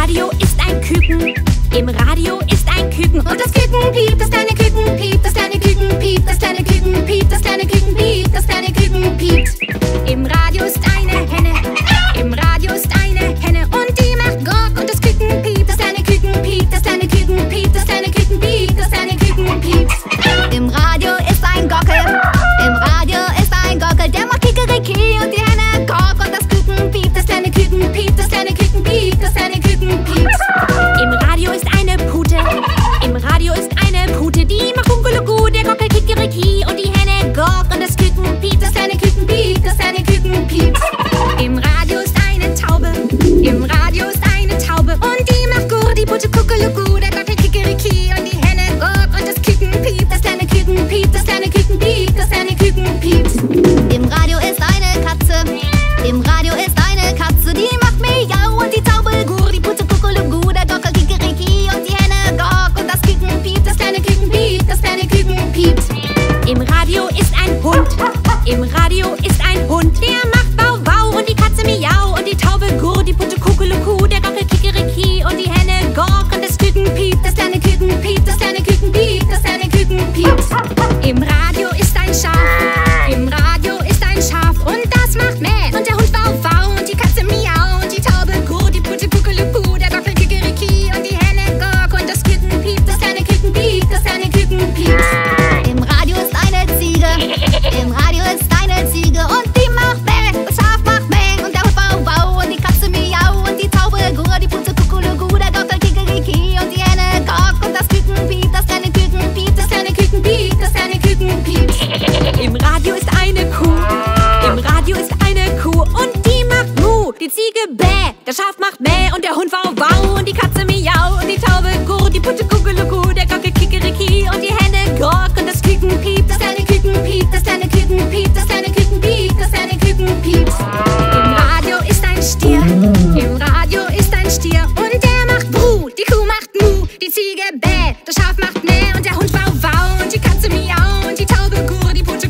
Radio ist ein Küken. Im Radio ist ein Küken. Und das Küken piept, das kleine Küken piept, das kleine Küken piept, das kleine Küken piept, das kleine Küken piept, das kleine Küken piept. Im Radio ist eine Henne. Im Radio ist eine Henne und die macht Gok. Und das Küken piept, das kleine Küken piept, das kleine Küken piept, das kleine Küken piept, das kleine Küken piept. Im Radio ist ein Gockel. Im Radio ist ein Gockel, der macht Kikeriki und die Henne Gok. Und das Küken piept, das kleine Küken piept, das kleine Küken piept, das kleine Küken piept. Im Radio ist eine Pute. Im Radio ist eine Pute, die macht Kunkuluku, der Gockel Kikeriki und die Henne Gok. Und das Küken piept, das kleine Küken piept, das kleine Küken piept. Im Radio ist eine Taube. Im Radio ist eine Taube und die macht Gur, die Pute Kuckuluku, der Gockel Kikeriki und die Henne Gok. Und das Küken piept, das kleine Küken piept, das kleine Küken piept, das kleine Küken piept. Im Radio ist eine Katze. Im Radio ist eine Katze, die macht Miau und die Taube Gur, die Pute Kuckuluku, der Gockel Kikeriki und die Henne Gok. Und das Küken piept, das kleine Küken piept, das kleine Küken piept. Im Radio ist ein Hund. Im Radio ist ein Hund, der macht Bau Bau und die Katze Miau und die Taube Gur, die Pute Kuckuluku, der Gockel Kikeriki und die Henne Gok. Und das Küken piept, das kleine Küken piept, das kleine Küken piept, das kleine Küken piept. Im Radio ist ein Schaf. Im Radio ist ein Schaf und das macht Mäh und der Hund Bau Bau und die Katze Miau und die Taube Gur, die Pute Kuckuluku, der Gockel Kikeriki und die Henne Gok. Und das Küken piept, das kleine Küken piept, das kleine Küken piept. Im Radio ist eine Ziege. Im Radio ist eine Ziege und die macht Bäh. Das Schaf macht Bäh und der Hund Bau Bau und die Katze Miau und die Taube Gur, die Pute Kuckuluku, der Gockel Kikeriki und die Henne Gok. Und das Küken piept, das kleine Küken piept, das kleine Küken piept, das kleine Küken piept. Im Radio ist eine Kuh. Im Radio ist eine Kuh und die macht Mu. Die Ziege Bäh, das Schaf macht Mäh und der Hund Wau Wau und die Katze Miau und die Taube Gur, die Pute Kuckuluku, der Gockel Kikeriki und die Henne Gok. Und das Küken piept, das kleine Küken piept, das kleine Küken piept, das kleine Küken piept, das kleine Küken piept. Im Radio ist ein Stier. Im Radio ist ein Stier und der macht Bru. Die Kuh macht Mu, die Ziege Bäh, das Schaf macht Mäh und der Hund Wau Wau und die Katze Miau und die Taube Gur, die Pute